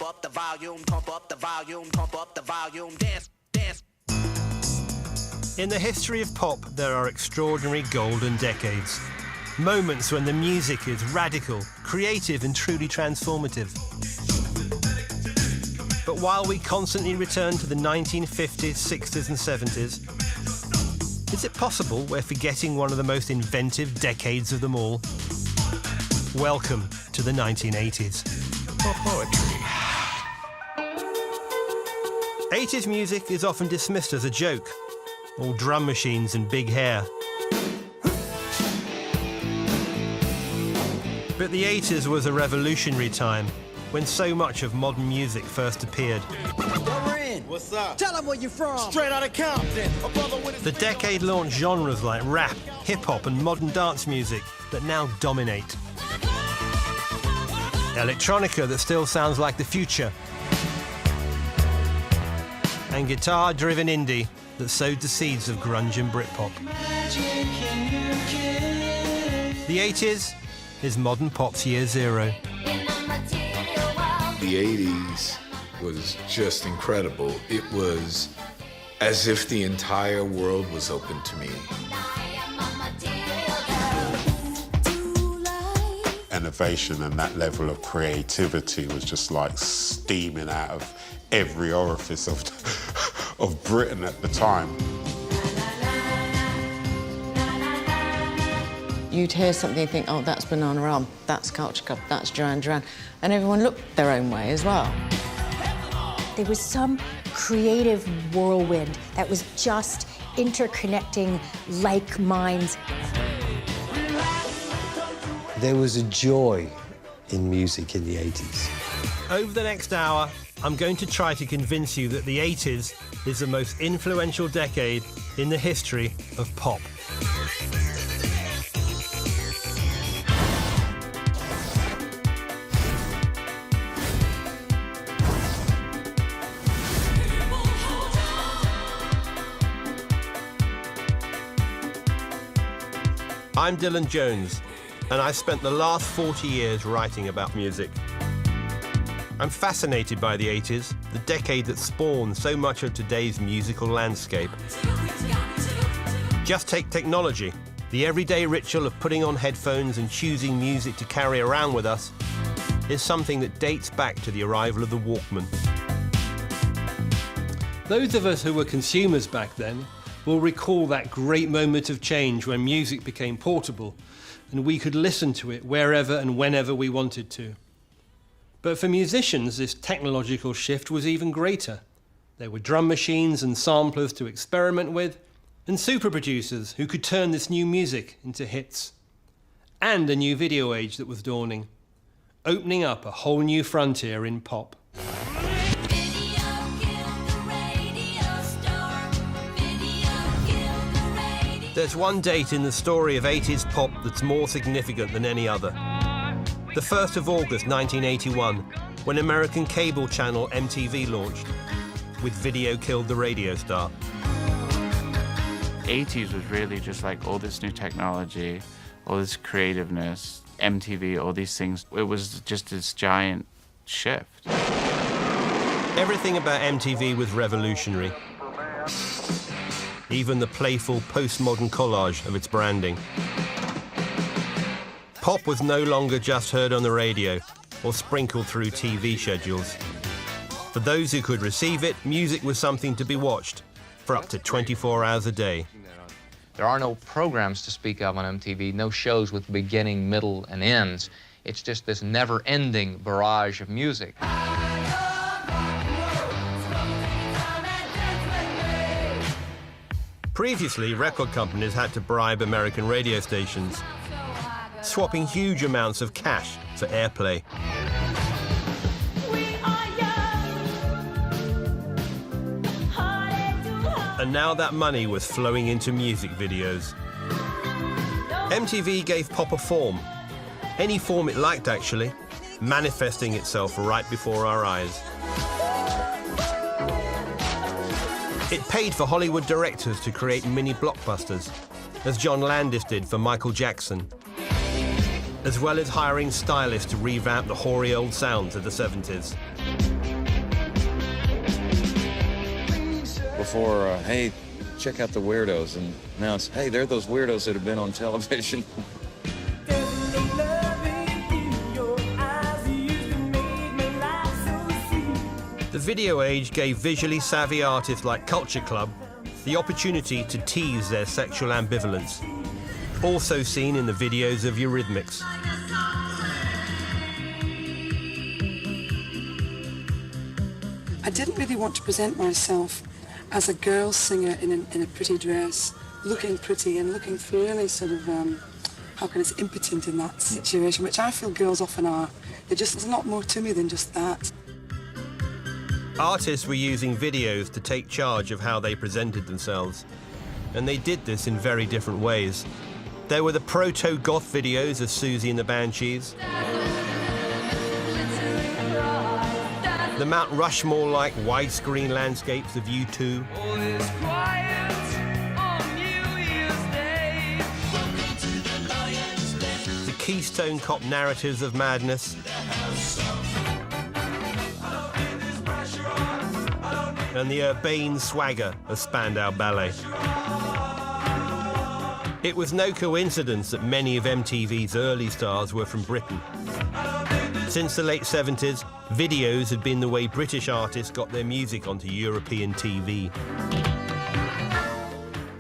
up the volume, pump up the volume, pump up the volume, dance, dance. In the history of pop, there are extraordinary golden decades. Moments when the music is radical, creative and truly transformative. But while we constantly return to the 1950s, 60s and 70s, is it possible we're forgetting one of the most inventive decades of them all? Welcome to the 1980s. Poetry. 80s music is often dismissed as a joke. All drum machines and big hair. But the 80s was a revolutionary time when so much of modern music first appeared. What's up? Tell them where you're from. Straight out of Compton. The decade launched genres like rap, hip-hop and modern dance music that now dominate. Electronica that still sounds like the future. And guitar-driven indie that sowed the seeds of grunge and Britpop. The 80s is modern pop's year zero. The 80s was just incredible. It was as if the entire world was open to me. Innovation and that level of creativity was just like steaming out of every orifice of Britain at the time. You'd hear something and think, oh, that's Bananarama, that's Culture Club, that's Duran Duran, and everyone looked their own way as well. There was some creative whirlwind that was just interconnecting like minds. There was a joy in music in the 80s. Over the next hour, I'm going to try to convince you that the 80s is the most influential decade in the history of pop. I'm Dylan Jones, and I've spent the last 40 years writing about music. I'm fascinated by the 80s, the decade that spawned so much of today's musical landscape. Just take technology. The everyday ritual of putting on headphones and choosing music to carry around with us is something that dates back to the arrival of the Walkman. Those of us who were consumers back then will recall that great moment of change when music became portable and we could listen to it wherever and whenever we wanted to. But for musicians, this technological shift was even greater. There were drum machines and samplers to experiment with, and super producers who could turn this new music into hits. And a new video age that was dawning, opening up a whole new frontier in pop. There's one date in the story of 80s pop that's more significant than any other. The 1st of August 1981, when American cable channel MTV launched, with Video Killed the Radio Star. 80s was really just like all this new technology, all this creativeness, MTV, all these things. It was just this giant shift. Everything about MTV was revolutionary. Even the playful postmodern collage of its branding. Pop was no longer just heard on the radio or sprinkled through TV schedules. For those who could receive it, music was something to be watched for up to 24 hours a day. There are no programs to speak of on MTV, no shows with beginning, middle, and ends. It's just this never-ending barrage of music. Previously, record companies had to bribe American radio stations, swapping huge amounts of cash for airplay. And now that money was flowing into music videos. MTV gave pop a form, any form it liked actually, manifesting itself right before our eyes. It paid for Hollywood directors to create mini blockbusters, as John Landis did for Michael Jackson, as well as hiring stylists to revamp the hoary old sounds of the 70s. Before, hey, check out the weirdos, and now it's, hey, they're those weirdos that have been on television. The video age gave visually savvy artists like Culture Club the opportunity to tease their sexual ambivalence, also seen in the videos of Eurythmics. I didn't really want to present myself as a girl singer in a pretty dress, looking pretty and looking fairly sort of, how can I say, impotent in that situation, which I feel girls often are. There's a lot more to me than just that. Artists were using videos to take charge of how they presented themselves, and they did this in very different ways. There were the proto-goth videos of Susie and the Banshees, the Mount Rushmore-like widescreen landscapes of U2, the Keystone Cop narratives of madness, and the urbane swagger of Spandau Ballet. It was no coincidence that many of MTV's early stars were from Britain. Since the late 70s, videos had been the way British artists got their music onto European TV.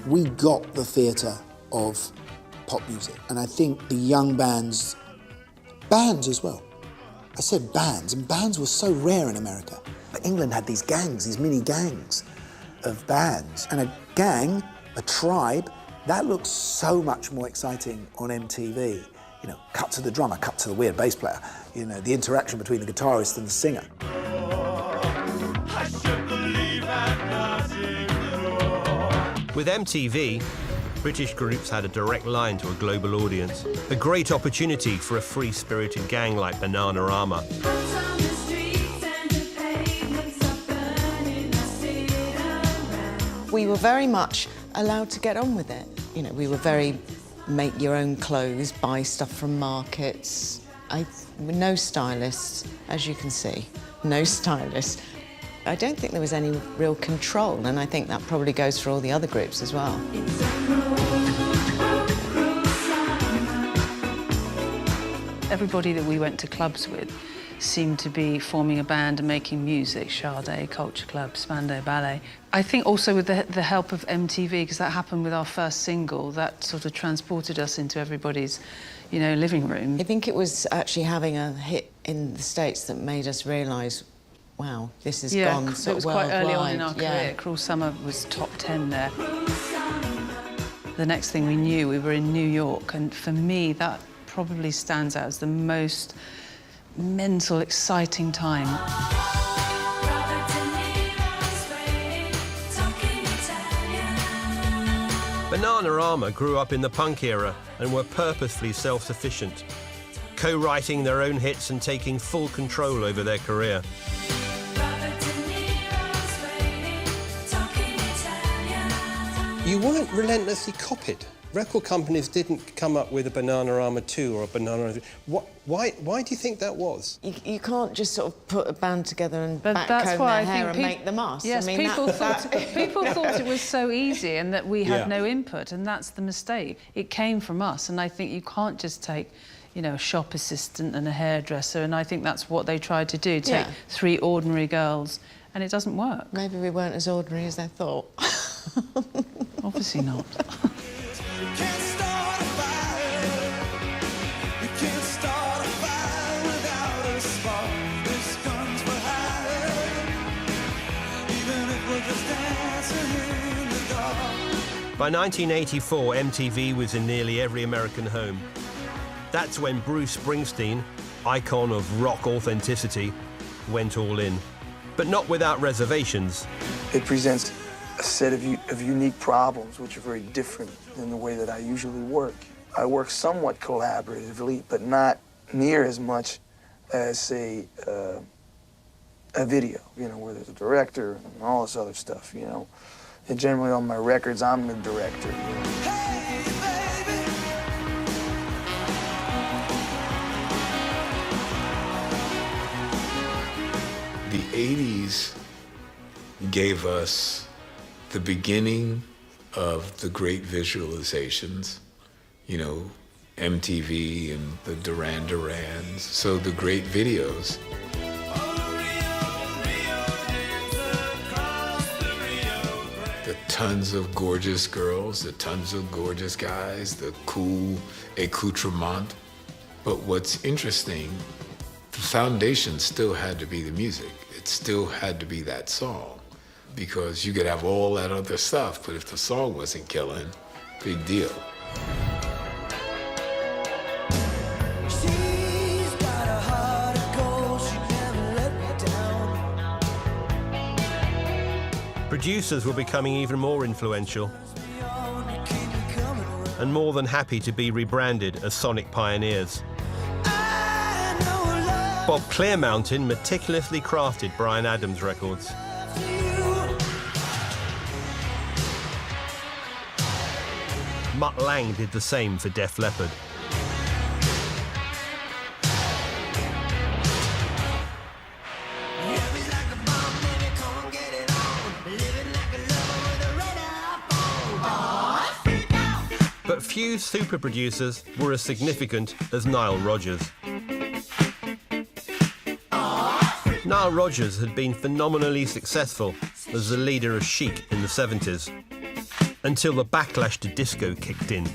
We got the theatre of pop music, and I think the young bands as well. I said bands, and bands were so rare in America. But England had these gangs, these mini gangs of bands. And a gang, a tribe, that looks so much more exciting on MTV. You know, cut to the drummer, cut to the weird bass player. You know, the interaction between the guitarist and the singer. With MTV, British groups had a direct line to a global audience. A great opportunity for a free-spirited gang like Bananarama. We were very much allowed to get on with it. You know, we were very make your own clothes, buy stuff from markets. No stylists, as you can see, no stylists. I don't think there was any real control, and I think that probably goes for all the other groups as well. Everybody that we went to clubs with seemed to be forming a band and making music, Sade, Culture Club, Spandau Ballet. I think also with the help of MTV, because that happened with our first single, that sort of transported us into everybody's, you know, living room. I think it was actually having a hit in the States that made us realise, wow, this has gone so it was quite early on in our career. Yeah. Cruel Summer was top 10 there. The next thing we knew, we were in New York, and for me, that probably stands out as the most mental, exciting time. Bananarama grew up in the punk era and were purposefully self-sufficient, co-writing their own hits and taking full control over their career. You weren't relentlessly copied. Record companies didn't come up with a Bananarama 2 or a Bananarama 3. Why do you think that was? You can't just sort of put a band together and that's backcomb why their I hair think and make them us. Yes, I mean, people thought it was so easy and that we had Yeah. no input, and that's the mistake. It came from us, and I think you can't just take, you know, a shop assistant and a hairdresser, and I think that's what they tried to do, take three ordinary girls, and it doesn't work. Maybe we weren't as ordinary as they thought. Obviously not. By 1984, MTV was in nearly every American home. That's when Bruce Springsteen, icon of rock authenticity, went all in. But not without reservations. It presents a set of unique problems which are very different than the way that I usually work. I work somewhat collaboratively, but not near as much as, say, a video, you know, where there's a director and all this other stuff, you know. And generally on my records, I'm the director. You know? The 80s gave us the beginning of the great visualizations, you know, MTV and the Duran Durans, so the great videos. The tons of gorgeous girls, the tons of gorgeous guys, the cool accoutrement. But what's interesting, the foundation still had to be the music. It still had to be that song, because you could have all that other stuff, but if the song wasn't killing, big deal. Producers were becoming even more influential and more than happy to be rebranded as sonic pioneers. Bob Clearmountain meticulously crafted Bryan Adams records. Mutt Lange did the same for Def Leppard. But few super producers were as significant as Nile Rodgers. Nile Rodgers had been phenomenally successful as the leader of Chic in the 70s, until the backlash to disco kicked in.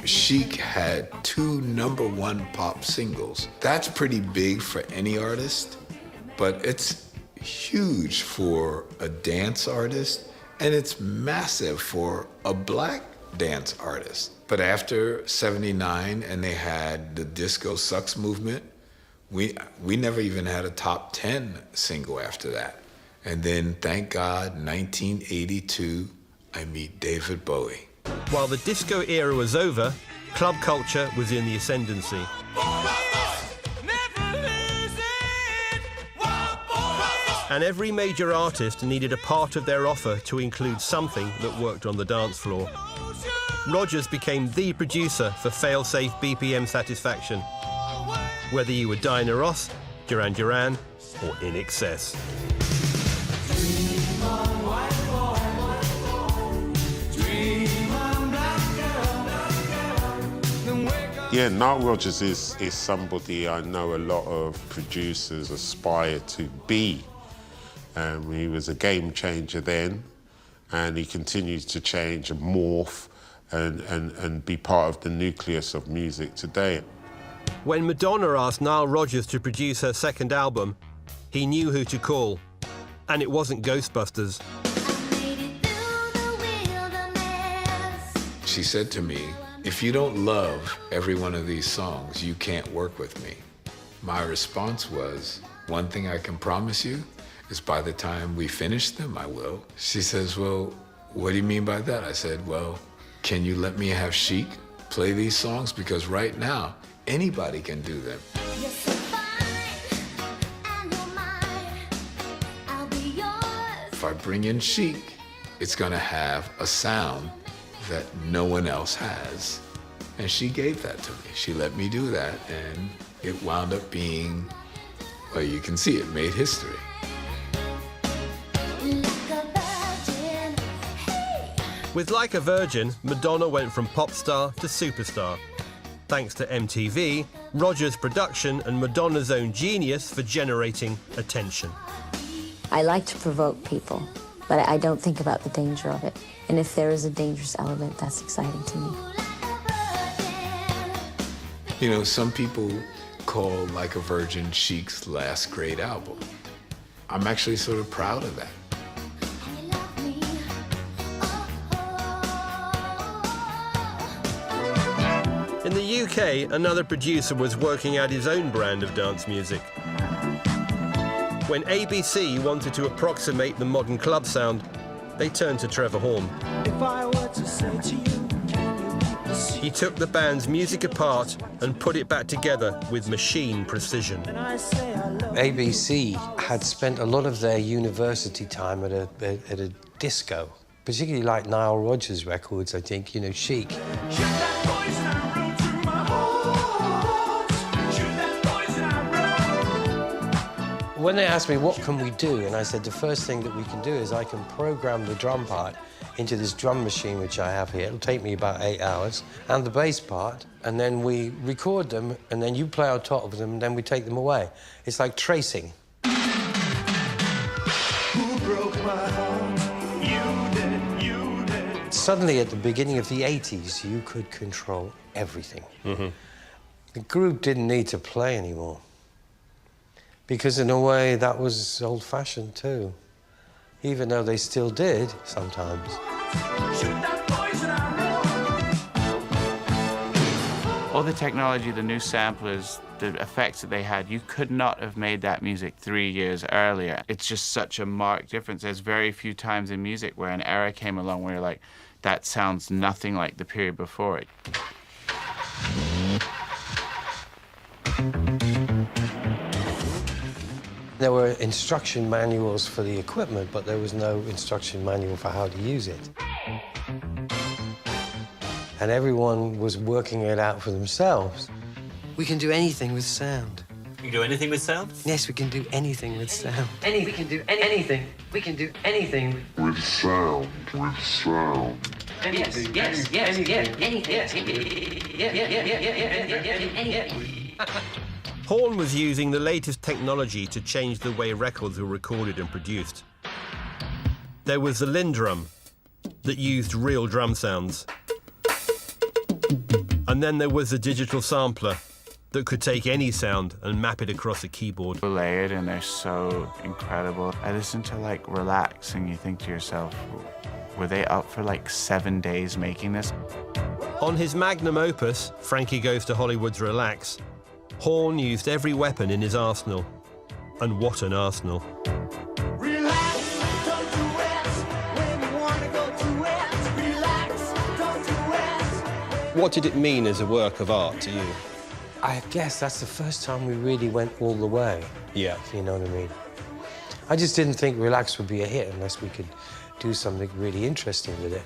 Chic had 2 #1 pop singles. That's pretty big for any artist, but it's huge for a dance artist, and it's massive for a black dance artist. But after '79, and they had the Disco Sucks movement, we never even had a top 10 single after that. And then, thank God, 1982, I meet David Bowie. While the disco era was over, club culture was in the ascendancy. And every major artist needed a part of their offer to include something that worked on the dance floor. Rodgers became the producer for fail-safe BPM satisfaction, whether you were Diana Ross, Duran Duran, or INXS. Yeah, Nile Rodgers is somebody I know a lot of producers aspire to be. He was a game changer then, and he continues to change and morph and be part of the nucleus of music today. When Madonna asked Nile Rodgers to produce her second album, he knew who to call, and it wasn't Ghostbusters. She said to me, "If you don't love every one of these songs, you can't work with me." My response was, "One thing I can promise you is by the time we finish them, I will." She says, "Well, what do you mean by that?" I said, "Well, can you let me have Chic play these songs? Because right now, anybody can do them." If I bring in Chic, it's gonna have a sound that no one else has. And she gave that to me. She let me do that, and it wound up being, well, you can see it made history. With Like a Virgin, Madonna went from pop star to superstar. Thanks to MTV, Rodgers' production, and Madonna's own genius for generating attention. I like to provoke people, but I don't think about the danger of it. And if there is a dangerous element, that's exciting to me. You know, some people call Like a Virgin Chic's last great album. I'm actually sort of proud of that. In the UK, another producer was working out his own brand of dance music. When ABC wanted to approximate the modern club sound, they turned to Trevor Horn. If I were to say to you, can you keep the secret? He took the band's music apart and put it back together with machine precision. ABC had spent a lot of their university time at a disco, particularly like Nile Rodgers records, I think, you know, Chic. When they asked me, what can we do? And I said, the first thing that we can do is I can program the drum part into this drum machine which I have here. It'll take me about 8 hours. And the bass part, and then we record them, and then you play on top of them, and then we take them away. It's like tracing. Who broke my heart? You did. Suddenly, at the beginning of the 80s, you could control everything. The group didn't need to play anymore. Because in a way, that was old-fashioned too. Even though they still did, sometimes. All the technology, the new samplers, the effects that they had, you could not have made that music 3 years earlier. It's just such a marked difference. There's very few times in music where an era came along where you're like, that sounds nothing like the period before it. There were instruction manuals for the equipment, but there was no instruction manual for how to use it. And everyone was working it out for themselves. We can do anything with sound. You can do anything with sound? Yes, we can do anything with sound. We can do anything. We can do anything With sound, with sound. Horn was using the latest technology to change the way records were recorded and produced. There was the Lindrum that used real drum sounds. And then there was the digital sampler that could take any sound and map it across a keyboard. They're layered and they're so incredible. I listen to like Relax and you think to yourself, were they up for like 7 days making this? On his magnum opus, Frankie Goes to Hollywood's Relax, Horn used every weapon in his arsenal. And what an arsenal. What did it mean as a work of art to you? I guess that's the first time we really went all the way. Yeah. If you know what I mean. I just didn't think Relax would be a hit unless we could do something really interesting with it.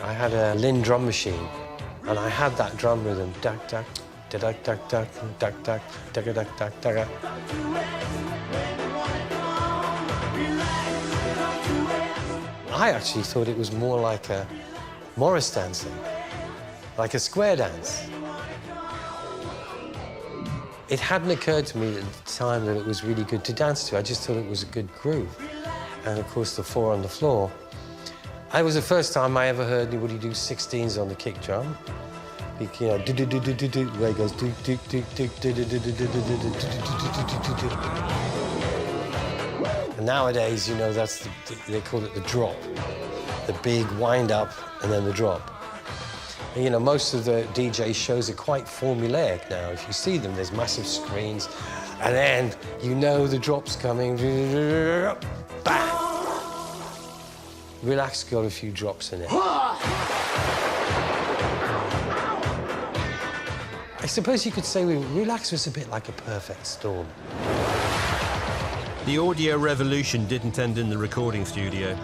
I had a Linn drum machine, and I had that drum rhythm, duck, duck, da duck, duck, duck, duck, duck, duck, duck, duck, duck. I actually thought it was more like a Morris dancing, like a square dance. It hadn't occurred to me at the time that it was really good to dance to. I just thought it was a good groove. And of course, the 4 on the floor. It was the first time I ever heard anybody do 16s on the kick drum. You know, do-do-do-do-do-do, the way it goes do-do-do-do-do-do-do-do-do-do-do-do-do-do-do-do-do. And nowadays, you know, that's they call it the drop. The big wind up and then the drop. And, you know, most of the DJ shows are quite formulaic now. If you see them, there's massive screens, and then you know the drop's coming. Bang! Relax got a few drops in it. I suppose you could say Relax was a bit like a perfect storm. The audio revolution didn't end in the recording studio.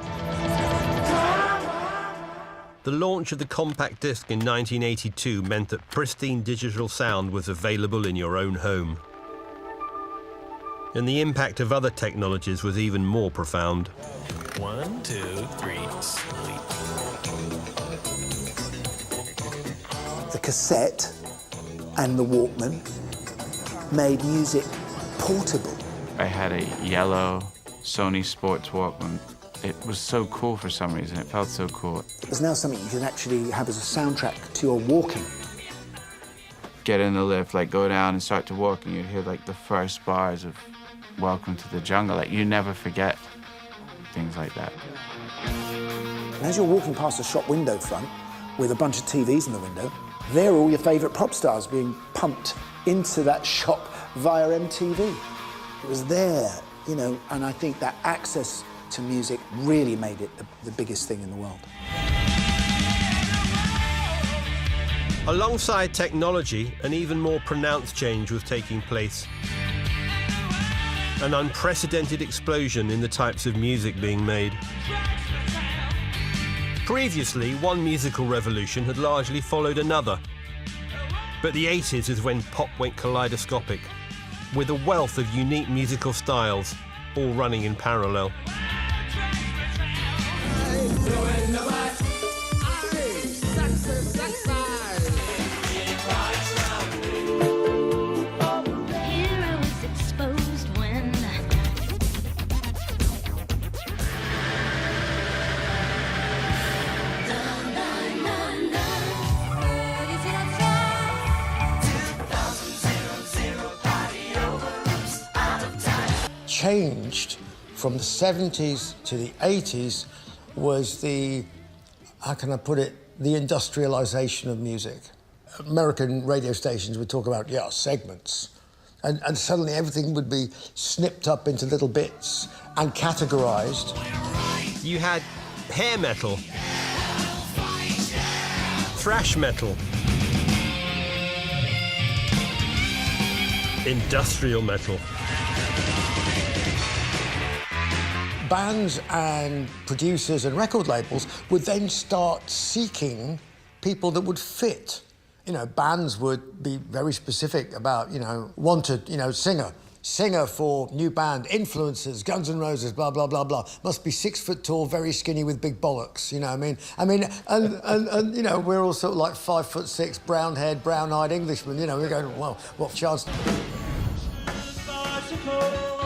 The launch of the compact disc in 1982 meant that pristine digital sound was available in your own home. And the impact of other technologies was even more profound. 1, 2, 3, sleep. The cassette and the Walkman made music portable. I had a yellow Sony Sports Walkman. It was so cool for some reason. It felt so cool. There's now something you can actually have as a soundtrack to your walking. Get in the lift, like go down and start to walk, and you hear like the first bars of Welcome to the Jungle. Like you never forget things like that. And as you're walking past a shop window front with a bunch of TVs in the window, there are all your favourite pop stars being pumped into that shop via MTV. It was there, you know, and I think that access to music really made it the biggest thing in the world. Alongside technology, an even more pronounced change was taking place. An unprecedented explosion in the types of music being made. Previously, one musical revolution had largely followed another. But the 80s is when pop went kaleidoscopic, with a wealth of unique musical styles, all running in parallel. Changed from the 70s to the 80s was the, how can I put it, the industrialization of music. American radio stations would talk about, yeah, segments. And suddenly everything would be snipped up into little bits and categorized. You had hair metal, thrash metal, industrial metal. Bands and producers and record labels would then start seeking people that would fit. You know, bands would be very specific about, you know, wanted, you know, singer for new band, influencers, Guns N' Roses, blah, blah, blah, blah. Must be 6 foot tall, very skinny with big bollocks, you know what I mean? And you know, we're all sort of like 5'6", brown-haired, brown-eyed Englishmen, you know, we're going, well, what chance?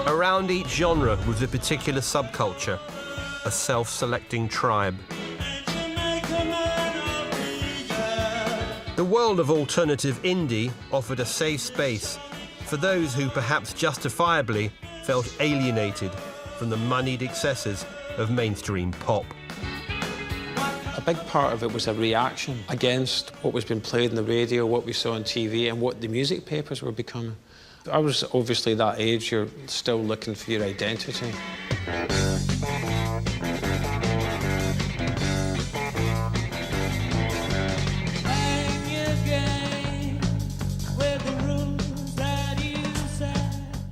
Around each genre was a particular subculture, a self-selecting tribe. The world of alternative indie offered a safe space for those who perhaps justifiably felt alienated from the moneyed excesses of mainstream pop. A big part of it was a reaction against what was being played on the radio, what we saw on TV, and what the music papers were becoming. I was obviously that age, you're still looking for your identity.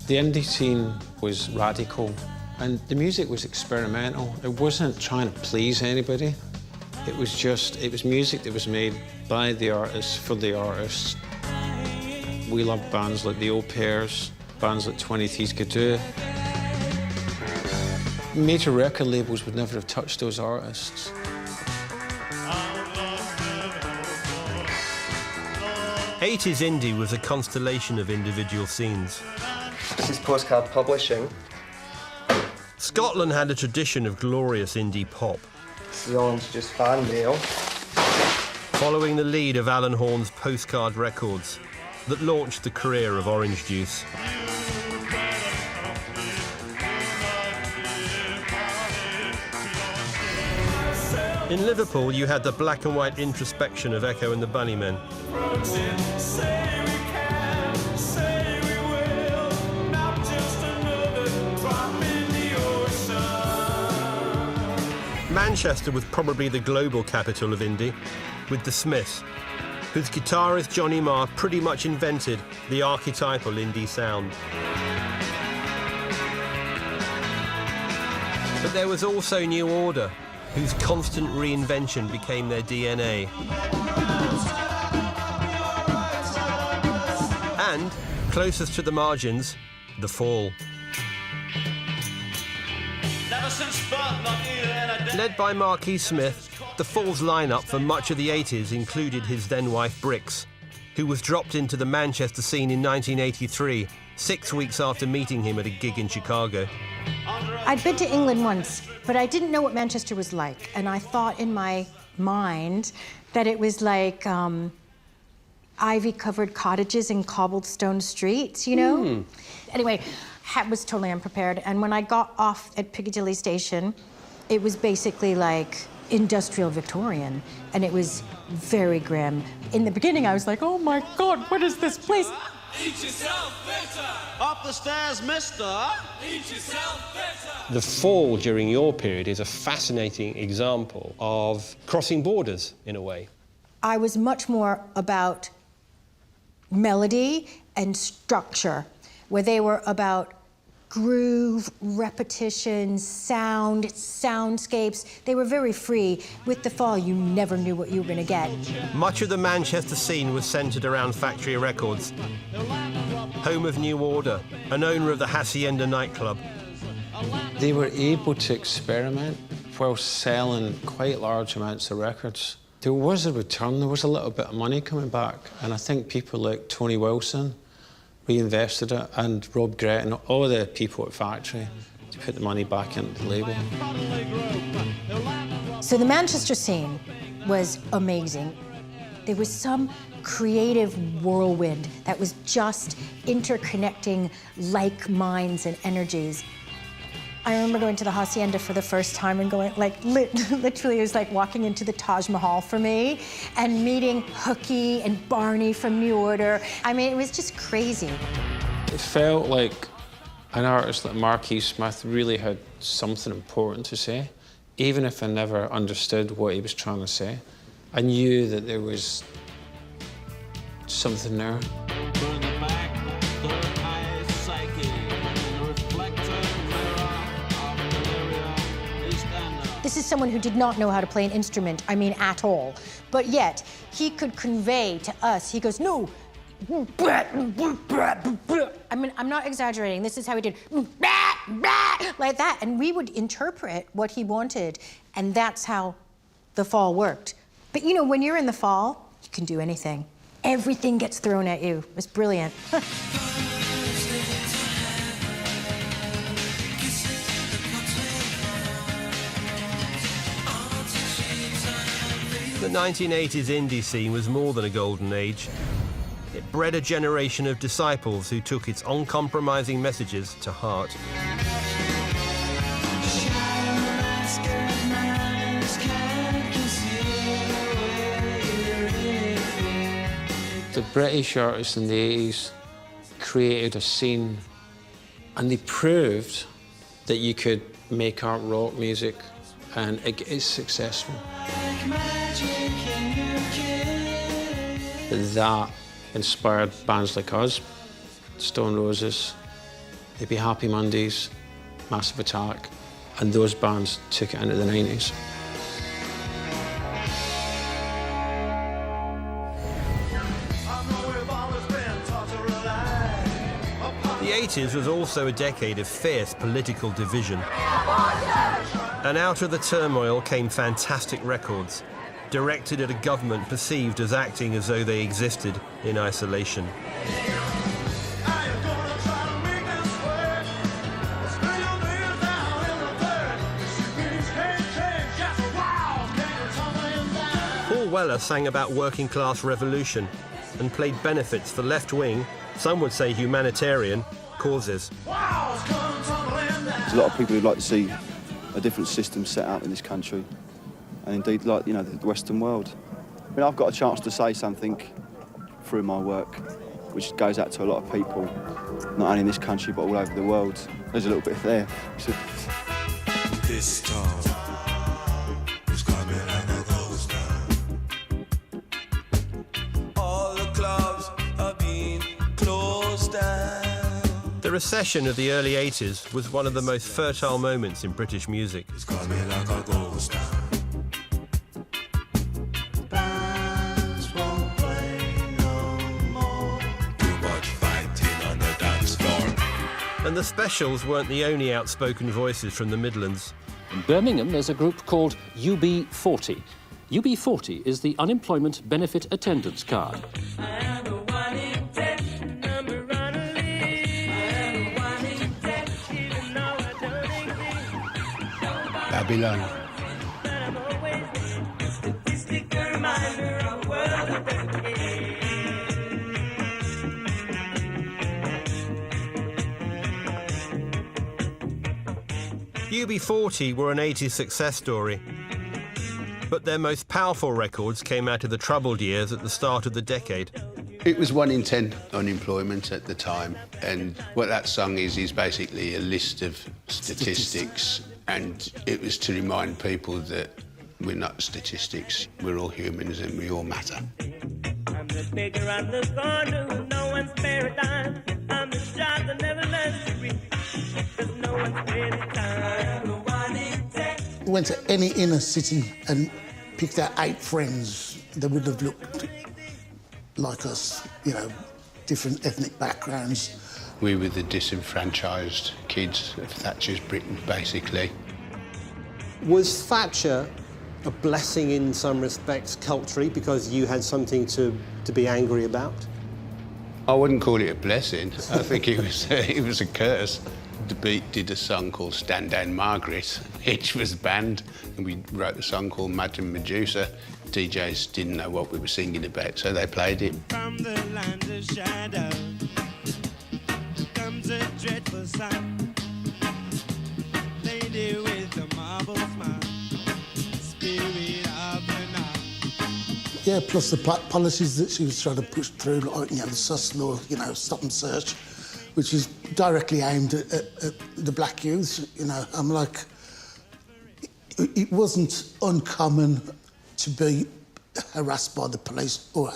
The indie scene was radical, and the music was experimental. It wasn't trying to please anybody. It was music that was made by the artists, for the artists. We loved bands like the Au Pairs, bands like 20 Thieves Gadoo. Major record labels would never have touched those artists. '80s indie was a constellation of individual scenes. This is Postcard Publishing. Scotland had a tradition of glorious indie pop. This is Orange Juice fan mail. Following the lead of Alan Horn's Postcard Records, that launched the career of Orange Juice. In Liverpool, you had the black and white introspection of Echo and the Bunnymen. Manchester was probably the global capital of indie, with the Smiths, whose guitarist Johnny Marr pretty much invented the archetypal indie sound. But there was also New Order, whose constant reinvention became their DNA. And, closest to the margins, The Fall. Led by Marquis Smith, The Fall's lineup for much of the 80s included his then-wife Brix, who was dropped into the Manchester scene in 1983, 6 weeks after meeting him at a gig in Chicago. I'd been to England once, but I didn't know what Manchester was like, and I thought in my mind that it was like ivy-covered cottages and cobblestone streets, you know? Anyway, I was totally unprepared, and when I got off at Piccadilly Station, it was basically like industrial Victorian, and it was very grim. In the beginning, I was like, oh my God, what is this place? Eat yourself better. Up the stairs, mister. Eat yourself better. The Fall during your period is a fascinating example of crossing borders, in a way. I was much more about melody and structure, where they were about groove, repetition, sound, soundscapes. They were very free. With The Fall, you never knew what you were going to get. Much of the Manchester scene was centred around Factory Records, home of New Order, and owner of the Hacienda nightclub. They were able to experiment while selling quite large amounts of records. There was a return, there was a little bit of money coming back, and I think people like Tony Wilson reinvested it, and Rob Gretton, all the people at Factory, to put the money back into the label. So the Manchester scene was amazing. There was some creative whirlwind that was just interconnecting like minds and energies. I remember going to the Hacienda for the first time and going, like, literally it was like walking into the Taj Mahal for me and meeting Hookie and Barney from New Order. I mean, it was just crazy. It felt like an artist like Marquis Smith really had something important to say. Even if I never understood what he was trying to say, I knew that there was something there. This is someone who did not know how to play an instrument, I mean, at all. But yet, he could convey to us, he goes, no. I mean, I'm not exaggerating. This is how he did, like that. And we would interpret what he wanted, and that's how The Fall worked. But you know, when you're in The Fall, you can do anything. Everything gets thrown at you. It's brilliant. The 1980s indie scene was more than a golden age. It bred a generation of disciples who took its uncompromising messages to heart. The British artists in the 80s created a scene, and they proved that you could make art rock music, and it is successful. That inspired bands like us, Stone Roses, maybe Happy Mondays, Massive Attack, and those bands took it into the 90s. The 80s was also a decade of fierce political division. And out of the turmoil came fantastic records, directed at a government perceived as acting as though they existed in isolation. Paul Weller sang about working-class revolution and played benefits for left-wing, some would say humanitarian, causes. There's a lot of people who'd like to see a different system set out in this country, and indeed, like, you know, the Western world. I mean, I've got a chance to say something through my work, which goes out to a lot of people, not only in this country, but all over the world. There's a little bit there. This storm is coming like a ghost town. All the clubs are being closed down. The recession of the early 80s was one of the most fertile moments in British music. It's coming like a ghost town. Bands won't play no more. Too much fighting on the dance floor. And the Specials weren't the only outspoken voices from the Midlands. In Birmingham, there's a group called UB40. UB40 is the Unemployment Benefit Attendance Card. Babylon. UB40 were an 80s success story, but their most powerful records came out of the troubled years at the start of the decade. It was 1 in 10 unemployment at the time, and what that song is basically a list of statistics, and it was to remind people that we're not statistics, we're all humans and we all matter. I'm the bigger on the corner, no one's paradise. I'm the shot that never lets you Went to any inner city and picked out 8 friends that would have looked like us, you know, different ethnic backgrounds. We were the disenfranchised kids of Thatcher's Britain, basically. Was Thatcher a blessing in some respects culturally because you had something to be angry about? I wouldn't call it a blessing. I think it was a curse. The Beat did a song called Stand Down Margaret. Hitch was banned, and we wrote a song called Madam Medusa. DJs didn't know what we were singing about, so they played it. From the land of shadow comes a dreadful sight. Lady with the marble smile, spirit of the night. Yeah, plus the policies that she was trying to push through, like, you know, the sus law, you know, stop and search, which is directly aimed at the black youths. You know, I'm like, it wasn't uncommon to be harassed by the police or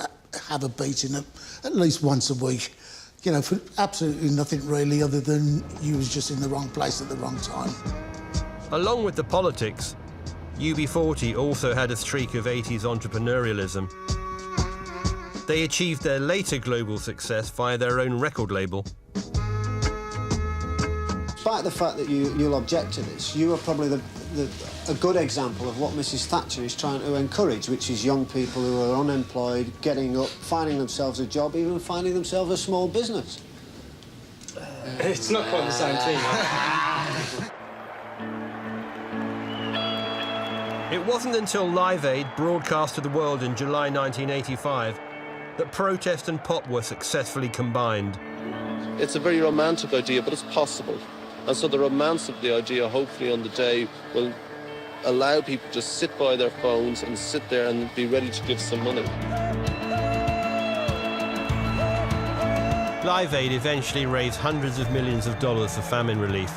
have a beating at least once a week. You know, for absolutely nothing really other than you was just in the wrong place at the wrong time. Along with the politics, UB40 also had a streak of 80s entrepreneurialism. They achieved their later global success via their own record label. Despite the fact that you'll object to this, you are probably a good example of what Mrs Thatcher is trying to encourage, which is young people who are unemployed, getting up, finding themselves a job, even finding themselves a small business. It's not quite the same thing. It wasn't until Live Aid broadcast to the world in July 1985 that protest and pop were successfully combined. It's a very romantic idea, but it's possible. And so the romance of the idea, hopefully on the day, will allow people to just sit by their phones and sit there and be ready to give some money. Live Aid eventually raised hundreds of millions of dollars for famine relief.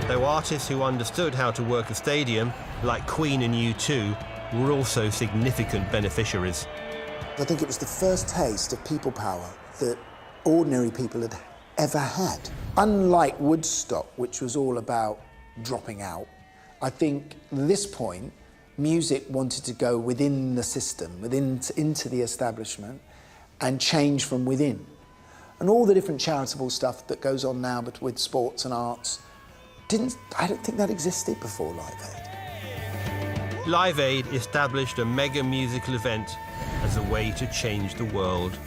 Though artists who understood how to work a stadium, like Queen and U2, were also significant beneficiaries. I think it was the first taste of people power that ordinary people had ever had. Unlike Woodstock, which was all about dropping out, I think at this point, music wanted to go within the system, into the establishment, and change from within. And all the different charitable stuff that goes on now with sports and arts, I don't think that existed before Live Aid. Live Aid established a mega musical event as a way to change the world.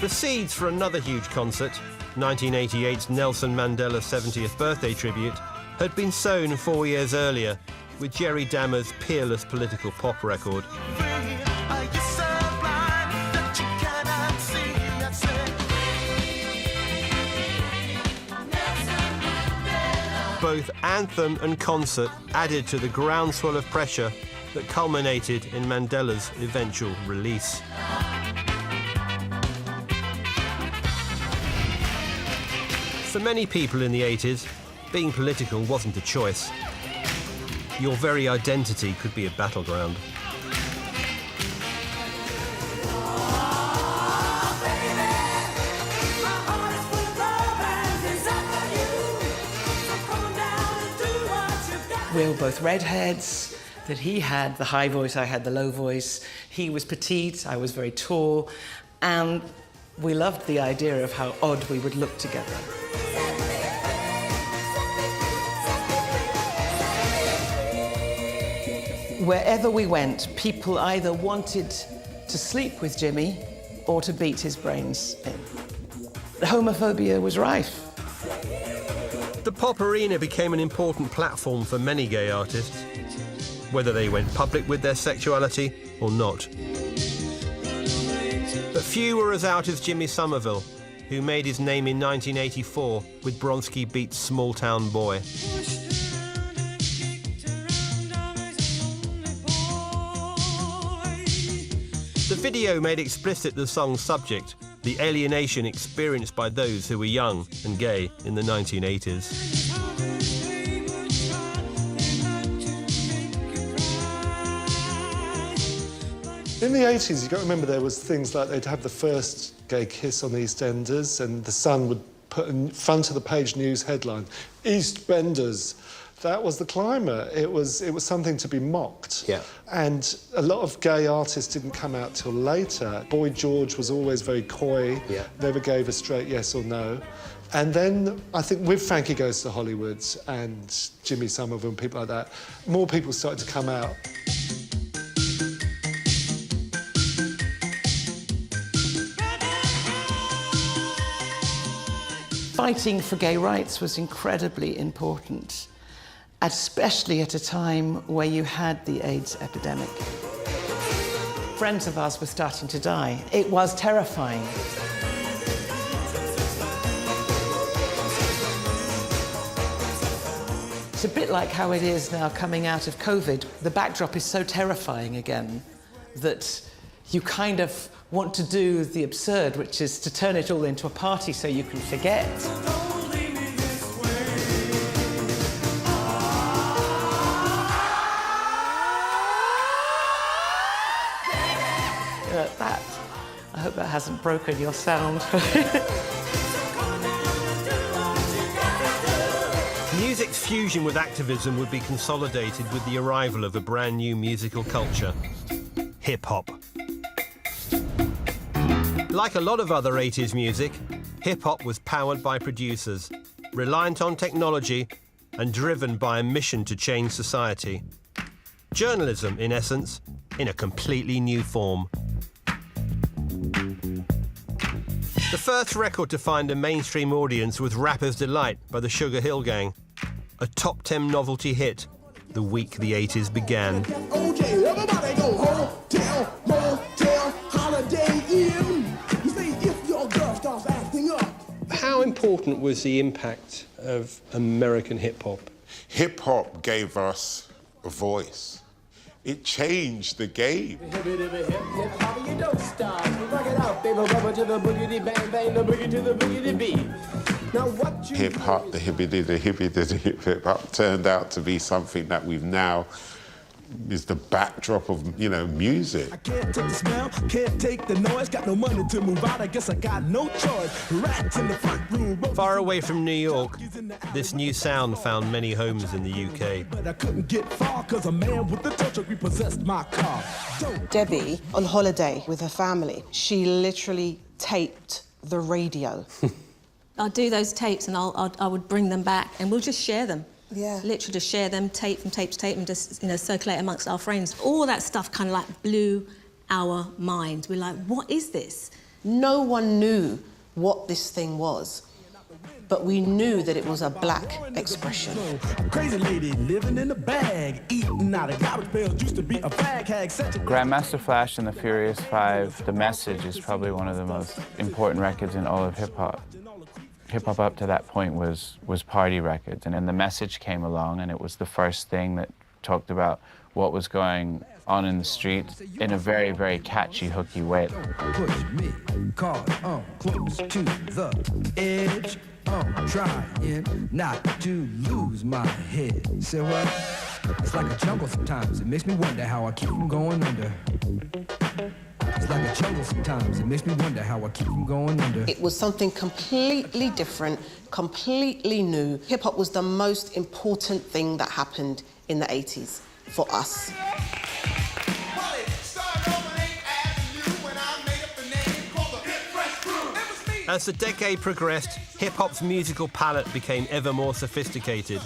The seeds for another huge concert, 1988's Nelson Mandela 70th birthday tribute, had been sown 4 years earlier with Jerry Dammer's peerless political pop record. Both anthem and concert added to the groundswell of pressure that culminated in Mandela's eventual release. For many people in the 80s, being political wasn't a choice. Your very identity could be a battleground. We were both redheads, that he had the high voice, I had the low voice. He was petite, I was very tall, and we loved the idea of how odd we would look together. Wherever we went, people either wanted to sleep with Jimmy or to beat his brains in. The homophobia was rife. The pop arena became an important platform for many gay artists, whether they went public with their sexuality or not. But few were as out as Jimmy Somerville, who made his name in 1984 with Bronski Beat's Small Town Boy. The video made explicit the song's subject, the alienation experienced by those who were young and gay in the 1980s. In the 80s, you've got to remember there was things like they'd have the first gay kiss on EastEnders, and the Sun would put in front of the page news headline, EastBenders. That was the climate. It was something to be mocked. Yeah. And a lot of gay artists didn't come out till later. Boy George was always very coy, never gave a straight yes or no. And then I think with Frankie Goes to Hollywood and Jimmy Somerville and people like that, more people started to come out. Fighting for gay rights was incredibly important, especially at a time where you had the AIDS epidemic. Friends of ours were starting to die. It was terrifying. It's a bit like how it is now coming out of COVID. The backdrop is so terrifying again that you kind of want to do the absurd, which is to turn it all into a party so you can forget. I hope that hasn't broken your sound. Music's fusion with activism would be consolidated with the arrival of a brand new musical culture, hip-hop. Like a lot of other 80s music, hip-hop was powered by producers, reliant on technology and driven by a mission to change society. Journalism, in essence, in a completely new form. The first record to find a mainstream audience was Rapper's Delight by the Sugar Hill Gang, a top 10 novelty hit the week the 80s began. Okay, everybody go hotel, motel, Holiday Inn. You say if your girl starts acting up. How important was the impact of American hip-hop? Hip-hop gave us a voice. It changed the game. Hip-hop, the hip-hop turned out to be something that we've now is the backdrop of, music. I can't take the smell, can't take the noise, got no money to move out, I guess I got no choice. Rats in the front room. Far away from New York, this new sound found many homes in the UK. But I couldn't get far cause a man with the tow truck repossessed my car. Debbie, on holiday with her family, she literally taped the radio. I'd do those tapes and I would bring them back and we'll just share them. Yeah. Literally just share them, tape from tape to tape and just, circulate amongst our friends. All that stuff kind of like blew our mind. We're like, what is this? No one knew what this thing was, but we knew that it was a black expression. Crazy lady living in a bag, eating out of garbage pails, used to be a fag hag. Grandmaster Flash and the Furious Five, The Message is probably one of the most important records in all of hip-hop. Hip-hop up to that point was party records, and then The Message came along, and it was the first thing that talked about what was going on in the street in a very, very catchy, hooky way. Push me, cause I'm close to the edge. I'm trying not to lose my head. Say what? It's like a jungle sometimes. It makes me wonder how I keep from going under. It's like a jungle sometimes. It makes me wonder how I keep from going under. It was something completely different, completely new. Hip-hop was the most important thing that happened in the 80s for us. As the decade progressed, hip-hop's musical palette became ever more sophisticated.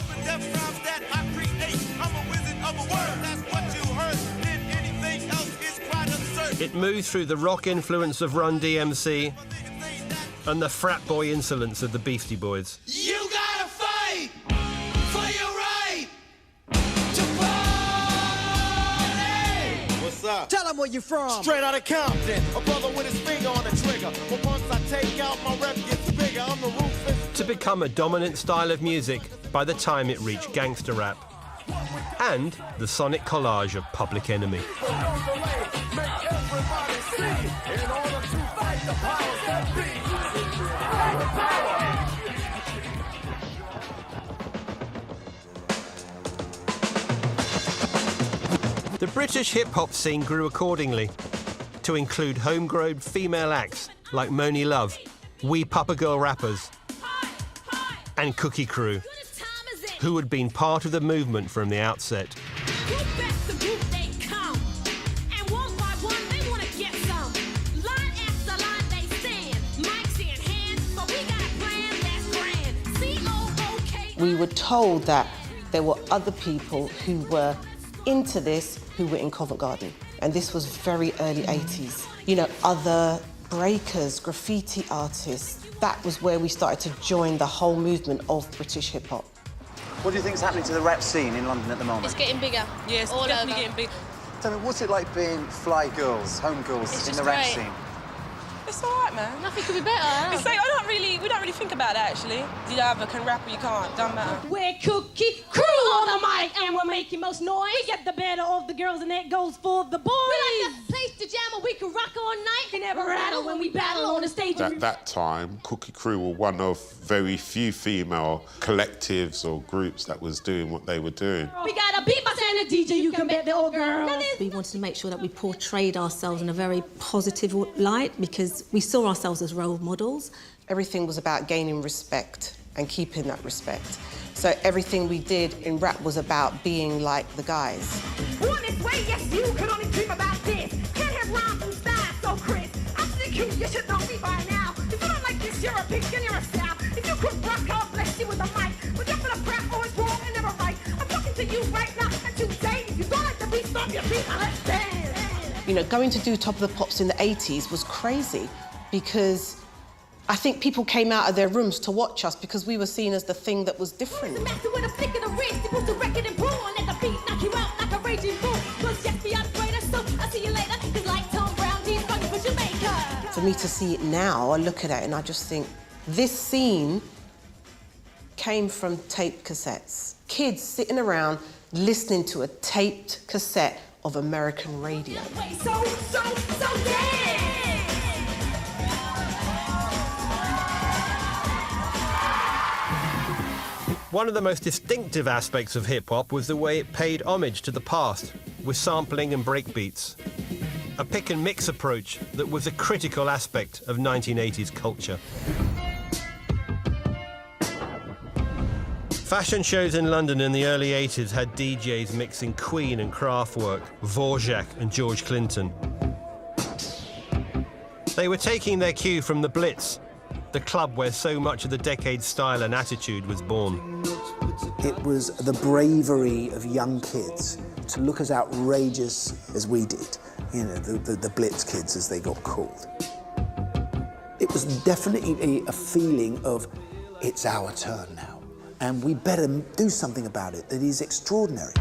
It moved through the rock influence of Run DMC and the frat boy insolence of the Beastie Boys. You gotta fight for your right to party. What's up? Tell them where you're from. Straight out of Compton. A brother with his finger on the trigger. But once I take out, my rep gets bigger. I'm the ruthless. To become a dominant style of music by the time it reached gangster rap and the sonic collage of Public Enemy. Make everybody see. In order to fight the powers that be. British hip-hop scene grew accordingly to include homegrown female acts like Monie Love, Wee Papa Girl rappers, and Cookie Crew, who had been part of the movement from the outset. We were told that there were other people who were into this who were in Covent Garden. And this was very early 80s. You know, other breakers, graffiti artists. That was where we started to join the whole movement of British hip-hop. What do you think is happening to the rap scene in London at the moment? It's getting bigger. Yeah, it's all definitely over. getting big. Tell me, what's it like being fly girls, home girls It's in just the rap great. scene? It's all right, man. Nothing could be better. It's like, we don't really think about that, actually. You either can rap or you can't, doesn't matter. We're Cookie Crew on the mic, and we're making most noise. We get the better of the girls, and that goes for the boys. We like a place to jam, and we can rock all night. We never rattle when we battle on the stage. At that time, Cookie Crew were one of very few female collectives or groups that was doing what they were doing. We got a beatbox and a DJ, you can bet the old girl. We wanted to make sure that we portrayed ourselves in a very positive light because we saw ourselves as role models. Everything was about gaining respect and keeping that respect. So everything we did in rap was about being like the guys. On its way, yes, you could only dream about this. Can't have rhymes and style so crisp. I'm sick you, you should know me by now. If you don't like this, you're a pig and you're a sow. If you could rock, God bless you with a mic. But you're for the crap, always wrong and never right. I'm talking to you right now, and today, if you don't like the beat, stop your feet and let's dance. You know, going to do Top of the Pops in the 80s was crazy because I think people came out of their rooms to watch us because we were seen as the thing that was different. With a flick of the wrist, you put the record and pull, and let the beat knock you out like a raging bull. Cause yes, be greater, so I'll see you later. Cause like Tom Brown, he's funny for Jamaica. For me to see it now, I look at it and I just think this scene came from tape cassettes. Kids sitting around listening to a taped cassette of American radio. So dance! One of the most distinctive aspects of hip-hop was the way it paid homage to the past, with sampling and breakbeats. A pick-and-mix approach that was a critical aspect of 1980s culture. Fashion shows in London in the early 80s had DJs mixing Queen and Kraftwerk, Dvorak and George Clinton. They were taking their cue from the Blitz, the club where so much of the decade's style and attitude was born. It was the bravery of young kids to look as outrageous as we did, you know, the Blitz kids, as they got called. It was definitely a feeling of, it's our turn now, and we better do something about it that is extraordinary.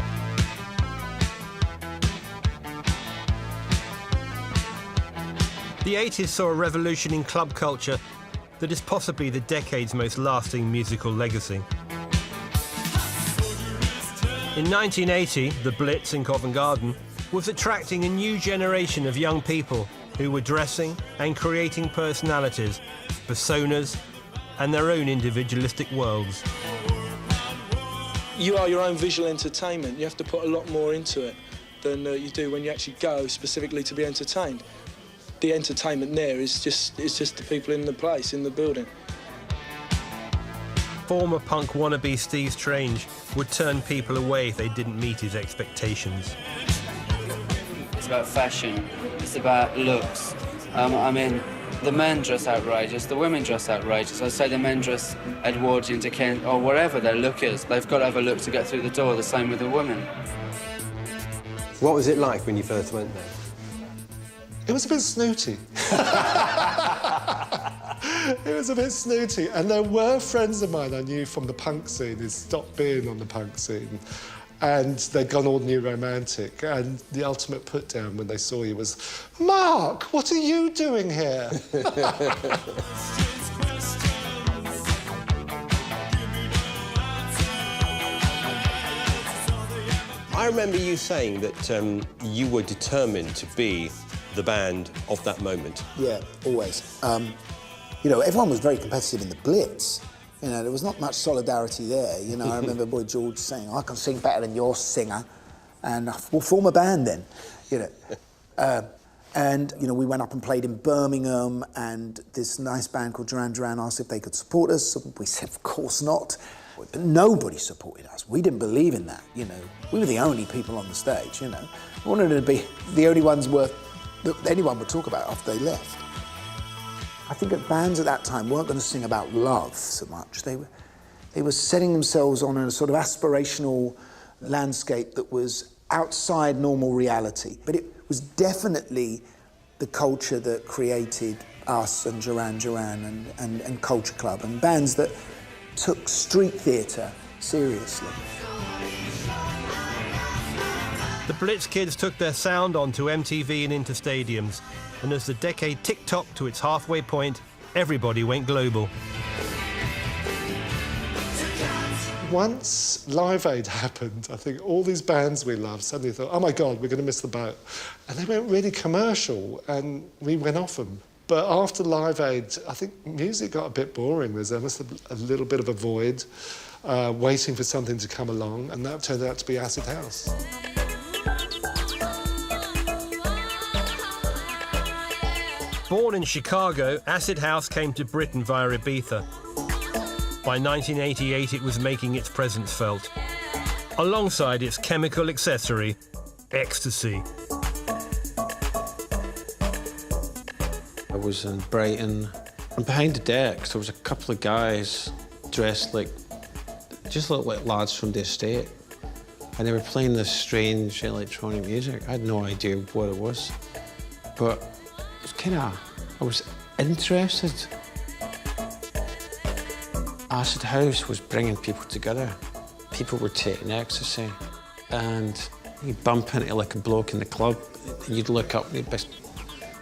The 80s saw a revolution in club culture that is possibly the decade's most lasting musical legacy. In 1980, the Blitz in Covent Garden was attracting a new generation of young people who were dressing and creating personalities, personas, and their own individualistic worlds. You are your own visual entertainment. You have to put a lot more into it than you do when you actually go specifically to be entertained. The entertainment there is just the people in the place, in the building. Former punk wannabe Steve Strange would turn people away if they didn't meet his expectations. It's about fashion, it's about looks. I mean, the men dress outrageous, the women dress outrageous. I'd say the men dress Edwardian to Kent, or whatever their look is. They've got to have a look to get through the door, the same with the women. What was it like when you first went there? It was a bit snooty. It was a bit snooty. And there were friends of mine I knew from the punk scene who stopped being on the punk scene. And they'd gone all new romantic. And the ultimate put down when they saw you was, Mark, what are you doing here? I remember you saying that you were determined to be the band of that moment. Yeah, always. You know, everyone was very competitive in the Blitz. You know, there was not much solidarity there. You know, I remember Boy George saying, I can sing better than your singer. and we'll form a band then, you know. And, you know, we went up and played in Birmingham, and this nice band called Duran Duran asked if they could support us. We said, of course not. But nobody supported us. We didn't believe in that, you know. We were the only people on the stage, you know. We wanted to be the only ones that anyone would talk about after they left. I think that bands at that time weren't going to sing about love so much. They were setting themselves on a sort of aspirational landscape that was outside normal reality. But it was definitely the culture that created us and Duran Duran and Culture Club, and bands that took street theatre seriously. The Blitz Kids took their sound onto MTV and into stadiums, and as the decade tick-tocked to its halfway point, everybody went global. Once Live Aid happened, I think all these bands we loved suddenly thought, oh my God, we're going to miss the boat. And they went really commercial, and we went off them. But after Live Aid, I think music got a bit boring. There's almost a little bit of a void, waiting for something to come along, and that turned out to be Acid House. Born in Chicago, Acid House came to Britain via Ibiza. By 1988, it was making its presence felt, alongside its chemical accessory, ecstasy. I was in Brighton, and behind the decks there was a couple of guys dressed like, just looked like lads from the estate, and they were playing this strange electronic music. I had no idea what it was, but it was I was interested. Acid House was bringing people together. People were taking ecstasy, and you bump into like a bloke in the club, and you'd look up, and he'd be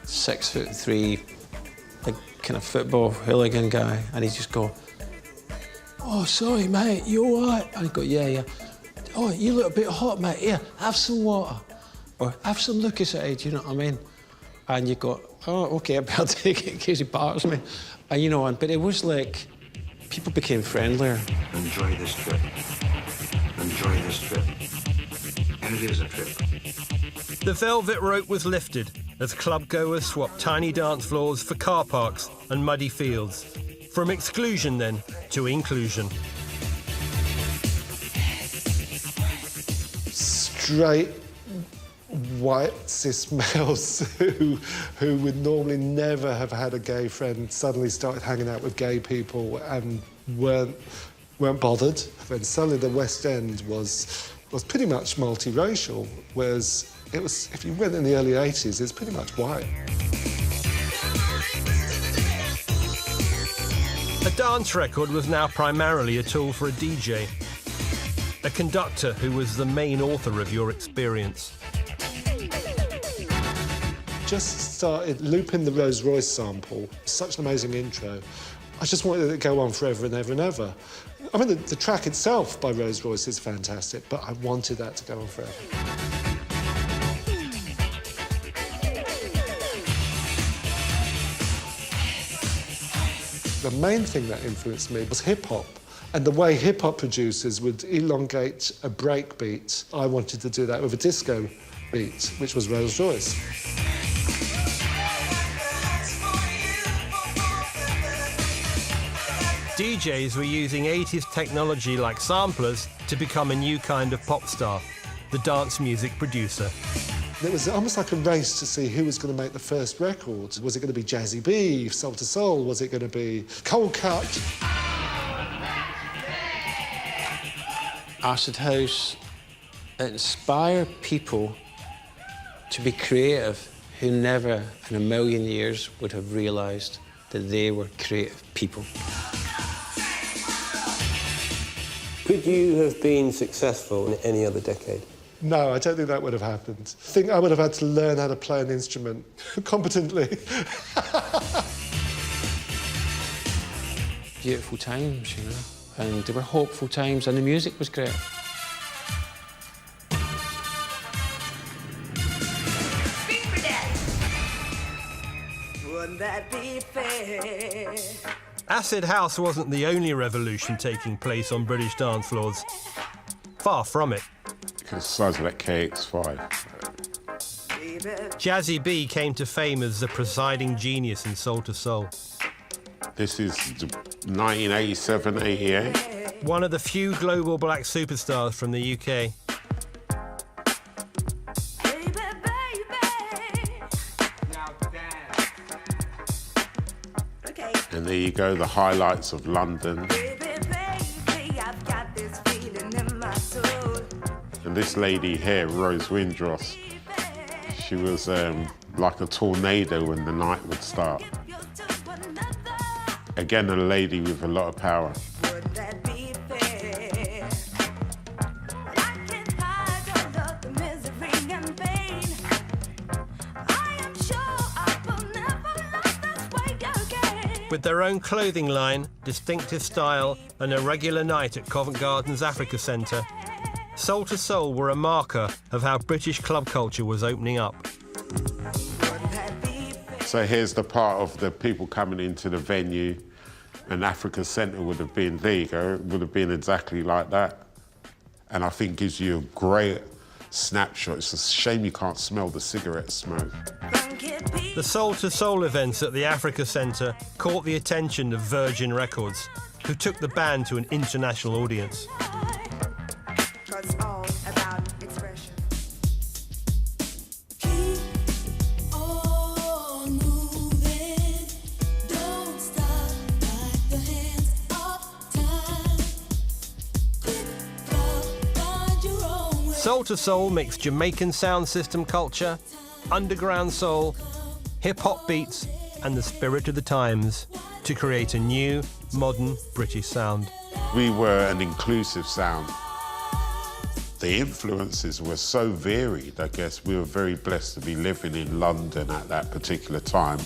6'3", like kind of football hooligan guy, and he'd just go, "Oh, sorry, mate, you all right?" And I'd go, "Yeah. Oh, you look a bit hot, mate. Here, have some water, or have some Lucozade." You know what I mean? And you go, "Oh, okay, I'll take it in case he bars me." And you know, but it was like, people became friendlier. Enjoy this trip. Enjoy this trip. And it is a trip. The velvet rope was lifted as club-goers swapped tiny dance floors for car parks and muddy fields. From exclusion, then, to inclusion. Straight, white, cis males who would normally never have had a gay friend suddenly started hanging out with gay people and weren't bothered. Then suddenly the West End was pretty much multiracial, whereas it was, if you went in the early 80s, it's pretty much white. A dance record was now primarily a tool for a DJ, a conductor who was the main author of your experience. Just started looping the Rolls Royce sample, such an amazing intro. I just wanted it to go on forever and ever and ever. I mean, the track itself by Rolls Royce is fantastic, but I wanted that to go on forever. The main thing that influenced me was hip-hop, and the way hip-hop producers would elongate a break beat. I wanted to do that with a disco beat, which was Rolls Royce. DJs were using 80s technology like samplers to become a new kind of pop star, the dance music producer. It was almost like a race to see who was going to make the first record. Was it going to be Jazzy B, Soul to Soul? Was it going to be Cold Cut? Acid House inspired people to be creative who never in a million years would have realised that they were creative people. Could you have been successful in any other decade? No, I don't think that would have happened. I think I would have had to learn how to play an instrument competently. Beautiful times, you know, and they were hopeful times, and the music was great. Wouldn't that be fair? Acid House wasn't the only revolution taking place on British dance floors. Far from it. the size of that KX5. Jazzy B came to fame as the presiding genius in Soul II Soul. This is 1987, 88. One of the few global black superstars from the UK. And there you go, the highlights of London. And this lady here, Rose Windross, she was like a tornado when the night would start. Again, a lady with a lot of power. With their own clothing line, distinctive style, and a regular night at Covent Garden's Africa Centre, Soul II Soul were a marker of how British club culture was opening up. So here's the part of the people coming into the venue, and Africa Centre would have been, there you go, it would have been exactly like that. And I think gives you a great snapshot. It's a shame you can't smell the cigarette smoke. The Soul II Soul events at the Africa Centre caught the attention of Virgin Records, who took the band to an international audience. Soul II Soul mixed Jamaican sound system culture, underground soul, hip-hop beats and the spirit of the times to create a new, modern British sound. We were an inclusive sound. The influences were so varied, I guess. We were very blessed to be living in London at that particular time.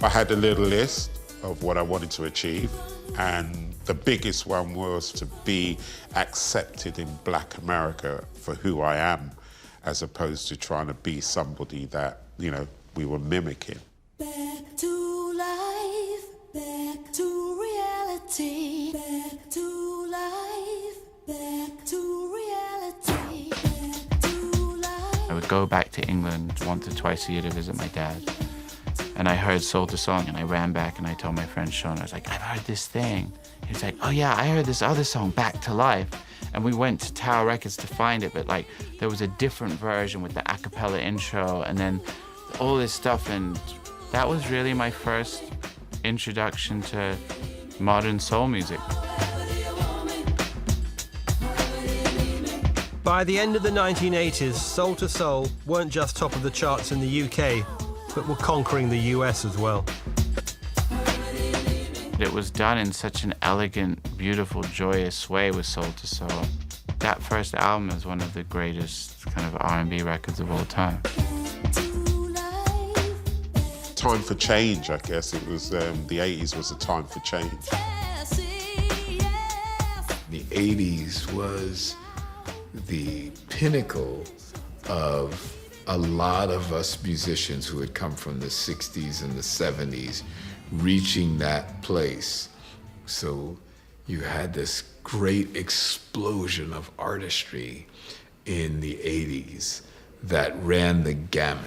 I had a little list of what I wanted to achieve, and the biggest one was to be accepted in Black America for who I am, as opposed to trying to be somebody that, you know, we were mimicking. Back to life, back to reality, back to life, back to reality, back to life. I would go back to England once or twice a year to visit my dad. And I heard Soul II Soul, and I ran back and I told my friend Sean, I was like, I've heard this thing. He was like, oh yeah, I heard this other song, Back to Life. And we went to Tower Records to find it, but like there was a different version with the a cappella intro and then all this stuff. And that was really my first introduction to modern soul music. By the end of the 1980s, Soul II Soul weren't just top of the charts in the UK, but were conquering the US as well. It was done in such an elegant, beautiful, joyous way with Soul II Soul. That first album is one of the greatest kind of R&B records of all time. Time for change, I guess. It was, the 80s was a time for change. The 80s was the pinnacle of a lot of us musicians who had come from the 60s and the 70s reaching that place. So you had this great explosion of artistry in the 80s that ran the gamut.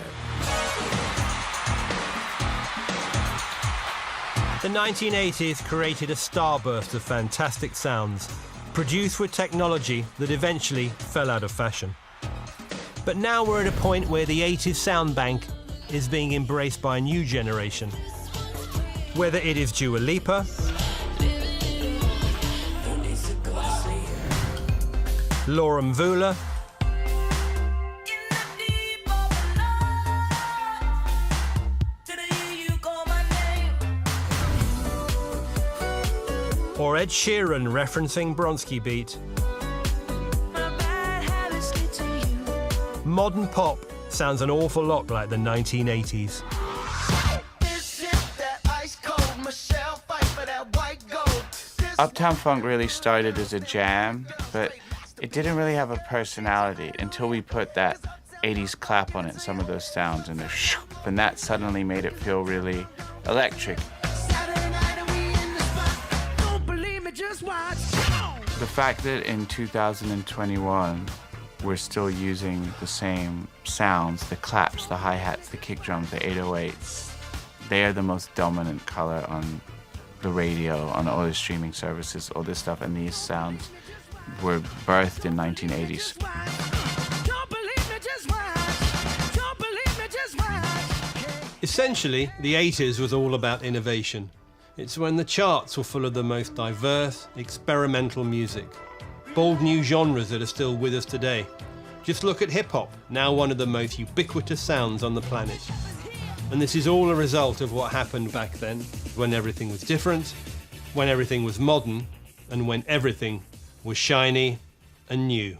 The 1980s created a starburst of fantastic sounds, produced with technology that eventually fell out of fashion. But now we're at a point where the 80s sound bank is being embraced by a new generation. Whether it is Dua Lipa, Laura Mvula, or Ed Sheeran referencing Bronski Beat. Modern pop sounds an awful lot like the 1980s. Uptown Funk really started as a jam, but it didn't really have a personality until we put that 80s clap on it, some of those sounds, and that suddenly made it feel really electric. The fact that in 2021 we're still using the same sounds, the claps, the hi-hats, the kick drums, the 808s, they are the most dominant color on the radio, on all the streaming services, all this stuff, and these sounds were birthed in 1980s. Essentially, the 80s was all about innovation. It's when the charts were full of the most diverse, experimental music. Bold new genres that are still with us today. Just look at hip-hop, now one of the most ubiquitous sounds on the planet. And this is all a result of what happened back then, when everything was different, when everything was modern, and when everything was shiny and new.